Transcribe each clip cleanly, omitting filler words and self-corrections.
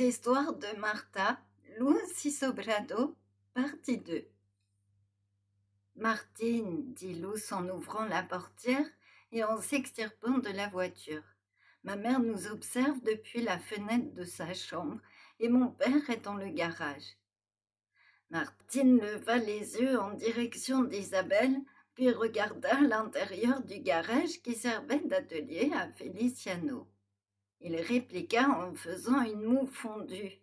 Les histoires de Martha, Luz y Sobrado, partie 2. Martine, dit Luz en ouvrant la portière et en s'extirpant de la voiture. Ma mère nous observe depuis la fenêtre de sa chambre et mon père est dans le garage. Martine leva les yeux en direction d'Isabelle, puis regarda l'intérieur du garage qui servait d'atelier à Feliciano. Il répliqua en faisant une moue fondue.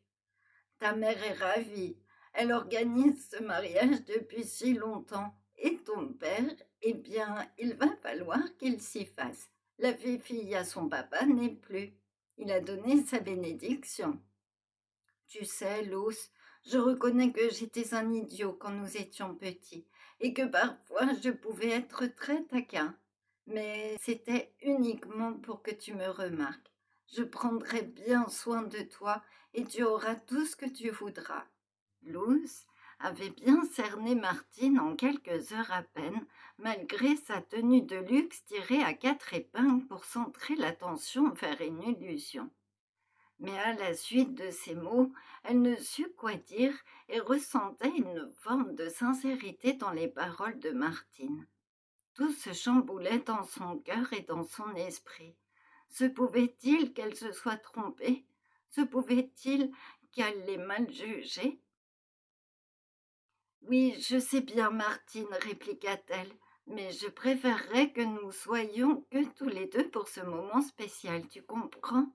Ta mère est ravie. Elle organise ce mariage depuis si longtemps. Et ton père, eh bien, il va falloir qu'il s'y fasse. La fille à son papa n'est plus. Il a donné sa bénédiction. Tu sais, Luz, je reconnais que j'étais un idiot quand nous étions petits et que parfois je pouvais être très taquin. Mais c'était uniquement pour que tu me remarques. Je prendrai bien soin de toi et tu auras tout ce que tu voudras. Luz avait bien cerné Martine en quelques heures à peine, malgré sa tenue de luxe tirée à 4 épingles pour centrer l'attention vers une illusion. Mais à la suite de ces mots, elle ne sut quoi dire et ressentait une forme de sincérité dans les paroles de Martine. Tout se chamboulait dans son cœur et dans son esprit. Se pouvait-il qu'elle se soit trompée? Se pouvait-il qu'elle l'ait mal jugée? Oui, je sais bien, Martine, répliqua-t-elle, mais je préférerais que nous soyons que tous les deux pour ce moment spécial, tu comprends?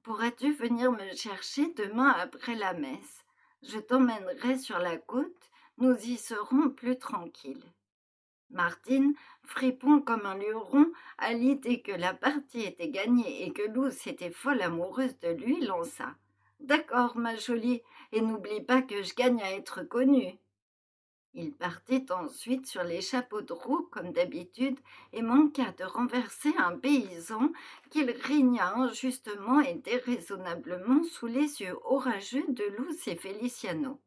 Pourras-tu venir me chercher demain après la messe? Je t'emmènerai sur la côte, nous y serons plus tranquilles. Martine, fripon comme un luron, à l'idée que la partie était gagnée et que Luz était folle amoureuse de lui, lança. D'accord, ma jolie, et n'oublie pas que je gagne à être connue. Il partit ensuite sur les chapeaux de roue comme d'habitude et manqua de renverser un paysan qu'il régna injustement et déraisonnablement sous les yeux orageux de Luz et Feliciano.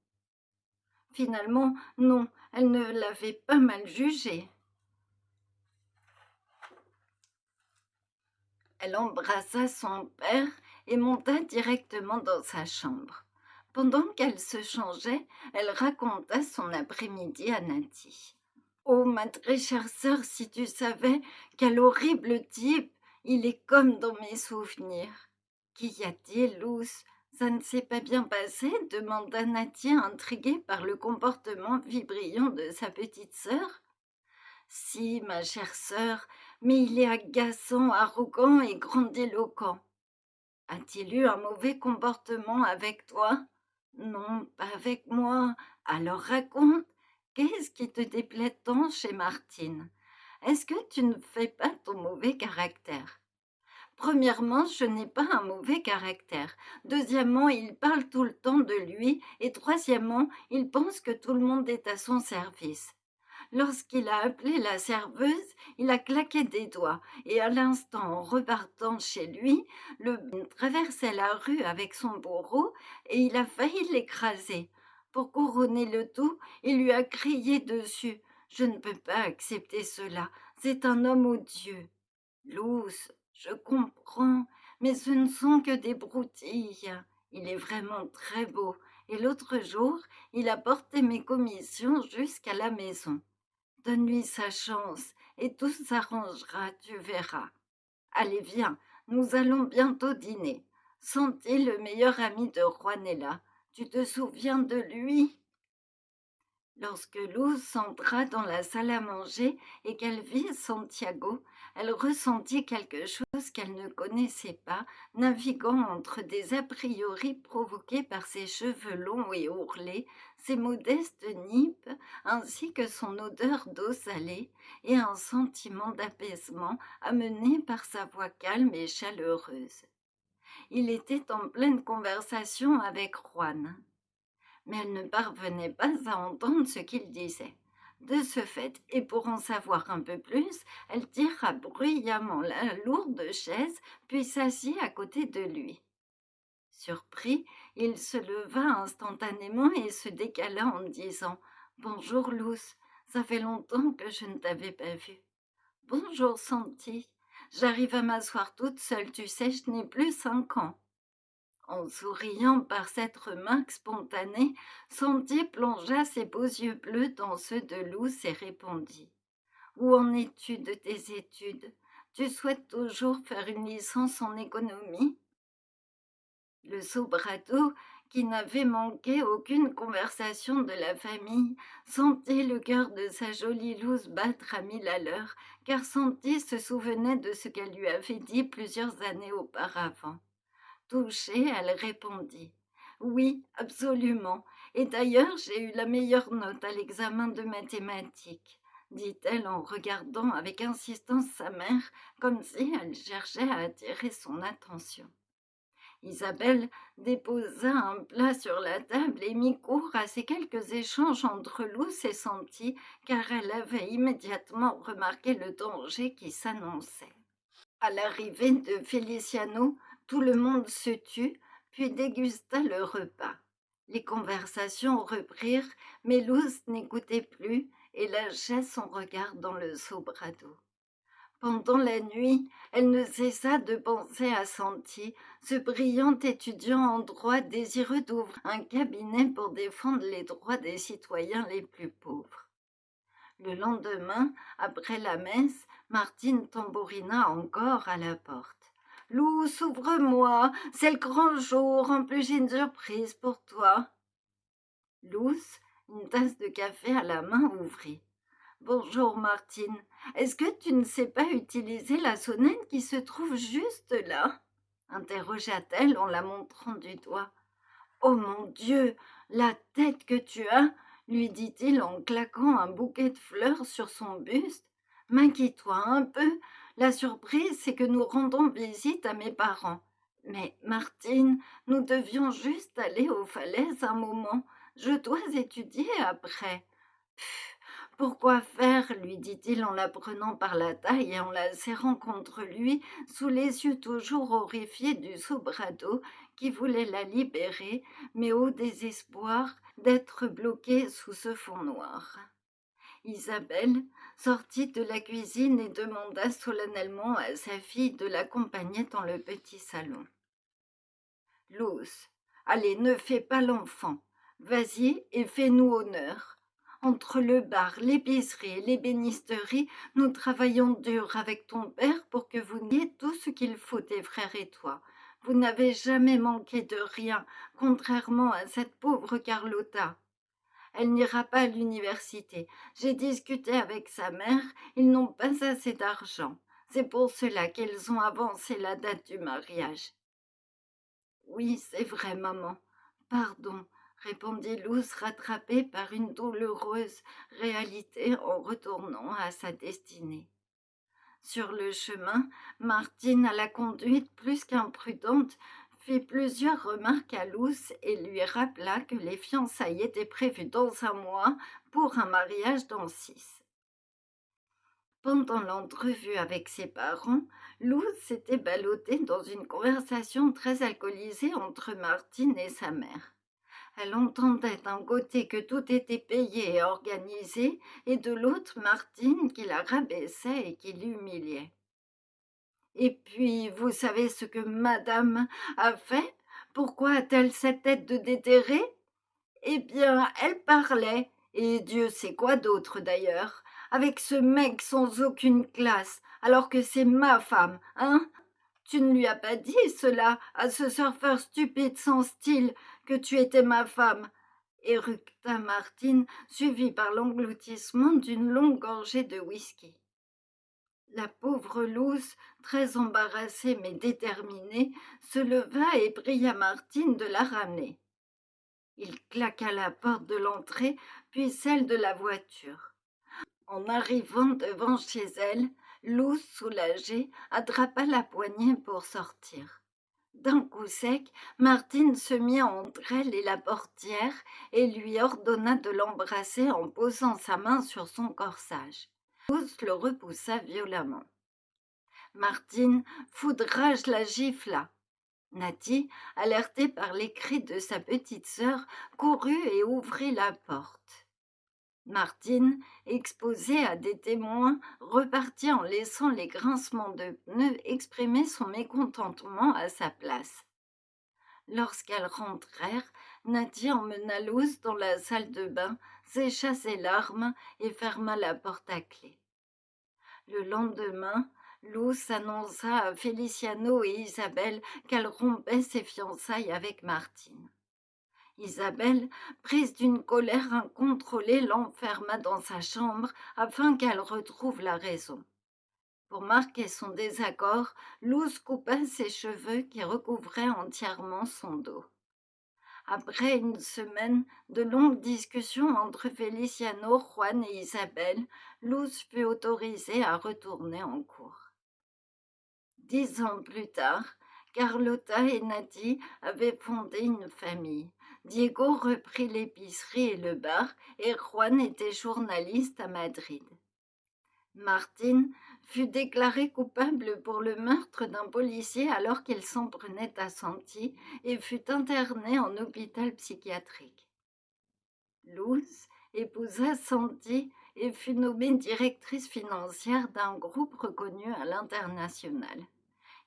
Finalement, non, elle ne l'avait pas mal jugé. Elle embrassa son père et monta directement dans sa chambre. Pendant qu'elle se changeait, elle raconta son après-midi à Nati. Oh, ma très chère sœur, si tu savais, quel horrible type! Il est comme dans mes souvenirs. Qu'y a-t-il, Luz? Ça ne s'est pas bien passé? Demanda Nati, intriguée par le comportement vibrillant de sa petite sœur. Si, ma chère sœur, mais il est agaçant, arrogant et grandiloquent. A-t-il eu un mauvais comportement avec toi? Non, pas avec moi. Alors raconte, qu'est-ce qui te déplaît tant chez Martine? Est-ce que tu ne fais pas ton mauvais caractère? Premièrement, je n'ai pas un mauvais caractère. Deuxièmement, il parle tout le temps de lui. Et troisièmement, il pense que tout le monde est à son service. Lorsqu'il a appelé la serveuse, il a claqué des doigts et à l'instant, en repartant chez lui, le traversait la rue avec son bourreau et il a failli l'écraser. Pour couronner le tout, il lui a crié dessus. Je ne peux pas accepter cela. C'est un homme odieux. Luz, je comprends, mais ce ne sont que des broutilles. Il est vraiment très beau. Et l'autre jour, il a porté mes commissions jusqu'à la maison. Donne-lui sa chance et tout s'arrangera, tu verras. Allez, viens, nous allons bientôt dîner. Santi, le meilleur ami de Juanella, tu te souviens de lui? Lorsque Luz entra dans la salle à manger et qu'elle vit Santiago, elle ressentit quelque chose qu'elle ne connaissait pas, naviguant entre des a priori provoqués par ses cheveux longs et ourlés, ses modestes nippes, ainsi que son odeur d'eau salée, et un sentiment d'apaisement amené par sa voix calme et chaleureuse. Il était en pleine conversation avec Juan, mais elle ne parvenait pas à entendre ce qu'il disait. De ce fait, et pour en savoir un peu plus, elle tira bruyamment la lourde chaise, puis s'assit à côté de lui. Surpris, il se leva instantanément et se décala en disant « Bonjour, Luz, ça fait longtemps que je ne t'avais pas vue. »« Bonjour, Santi. J'arrive à m'asseoir toute seule, tu sais, je n'ai plus 5 ans. » En souriant par cette remarque spontanée, Sandy plongea ses beaux yeux bleus dans ceux de Luz et répondit: Où en es-tu de tes études? Tu souhaites toujours faire une licence en économie? Le sobrado, qui n'avait manqué aucune conversation de la famille, sentait le cœur de sa jolie Luz battre à 1000 à l'heure, car Sandy se souvenait de ce qu'elle lui avait dit plusieurs années auparavant. Touchée, elle répondit: Oui, absolument. Et d'ailleurs, j'ai eu la meilleure note à l'examen de mathématiques, dit-elle en regardant avec insistance sa mère, comme si elle cherchait à attirer son attention. Isabelle déposa un plat sur la table et mit court à ces quelques échanges entre Luce et Santi, car elle avait immédiatement remarqué le danger qui s'annonçait. À l'arrivée de Feliciano, tout le monde se tut, puis dégusta le repas. Les conversations reprirent, mais Luz n'écoutait plus et lâchait son regard dans le sobrado. Pendant la nuit, elle ne cessa de penser à Santi, ce brillant étudiant en droit désireux d'ouvrir un cabinet pour défendre les droits des citoyens les plus pauvres. Le lendemain, après la messe, Martine tambourina encore à la porte. « Luz, ouvre-moi, c'est le grand jour, en plus j'ai une surprise pour toi. » Luz, une tasse de café à la main, ouvrit. « Bonjour Martine, est-ce que tu ne sais pas utiliser la sonnette qui se trouve juste là ?» interrogea-t-elle en la montrant du doigt. « Oh mon Dieu, la tête que tu as !» lui dit-il en claquant un bouquet de fleurs sur son buste. « Maquille-toi un peu. La surprise, c'est que nous rendons visite à mes parents. Mais Martine, nous devions juste aller aux falaises un moment. Je dois étudier après. » Pourquoi faire, lui dit-il en la prenant par la taille et en la serrant contre lui, sous les yeux toujours horrifiés du sobrado qui voulait la libérer, mais au désespoir d'être bloquée sous ce fond noir. Isabelle sortit de la cuisine et demanda solennellement à sa fille de l'accompagner dans le petit salon. « Luz, allez, ne fais pas l'enfant. Vas-y et fais-nous honneur. Entre le bar, l'épicerie et l'ébénisterie, nous travaillons dur avec ton père pour que vous n'ayez tout ce qu'il faut, tes frères et toi. Vous n'avez jamais manqué de rien, contrairement à cette pauvre Carlotta. Elle n'ira pas à l'université. J'ai discuté avec sa mère, ils n'ont pas assez d'argent. C'est pour cela qu'ils ont avancé la date du mariage. » « Oui, c'est vrai, maman. Pardon, » répondit Luz, rattrapée par une douloureuse réalité en retournant à sa destinée. Sur le chemin, Martine, à la conduite plus qu'imprudente, fit plusieurs remarques à Luz et lui rappela que les fiançailles étaient prévues dans un mois pour un mariage dans 6. Pendant l'entrevue avec ses parents, Luz s'était ballottée dans une conversation très alcoolisée entre Martine et sa mère. Elle entendait d'un côté que tout était payé et organisé, et de l'autre Martine qui la rabaissait et qui l'humiliait. « Et puis, vous savez ce que madame a fait? Pourquoi a-t-elle cette tête de déterré? Eh bien, elle parlait, et Dieu sait quoi d'autre d'ailleurs, avec ce mec sans aucune classe, alors que c'est ma femme, hein? Tu ne lui as pas dit cela à ce surfeur stupide sans style que tu étais ma femme, éructa Martine, suivie par l'engloutissement d'une longue gorgée de whisky. La pauvre Luz, très embarrassée mais déterminée, se leva et pria Martine de la ramener. Il claqua la porte de l'entrée, puis celle de la voiture. En arrivant devant chez elle, Luz, soulagée, attrapa la poignée pour sortir. D'un coup sec, Martine se mit entre elle et la portière et lui ordonna de l'embrasser en posant sa main sur son corsage. Luz le repoussa violemment. Martine, foudrage, la gifla. Nati, alertée par les cris de sa petite sœur, courut et ouvrit la porte. Martine, exposée à des témoins, repartit en laissant les grincements de pneus exprimer son mécontentement à sa place. Lorsqu'elles rentrèrent, Nadie emmena Luz dans la salle de bain, sécha ses larmes et ferma la porte à clé. Le lendemain, Luz annonça à Feliciano et Isabelle qu'elle rompait ses fiançailles avec Martine. Isabelle, prise d'une colère incontrôlée, l'enferma dans sa chambre afin qu'elle retrouve la raison. Pour marquer son désaccord, Luz coupa ses cheveux qui recouvraient entièrement son dos. Après une semaine de longues discussions entre Feliciano, Juan et Isabelle, Luz fut autorisée à retourner en cours. 10 ans plus tard, Carlota et Nadie avaient fondé une famille. Diego reprit l'épicerie et le bar et Juan était journaliste à Madrid. Martine fut déclaré coupable pour le meurtre d'un policier alors qu'il s'en prenait à Santi et fut interné en hôpital psychiatrique. Luz épousa Santi et fut nommée directrice financière d'un groupe reconnu à l'international.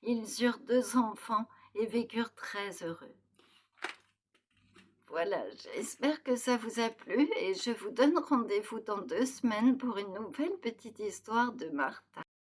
Ils eurent 2 enfants et vécurent très heureux. Voilà, j'espère que ça vous a plu et je vous donne rendez-vous dans 2 semaines pour une nouvelle petite histoire de Martha.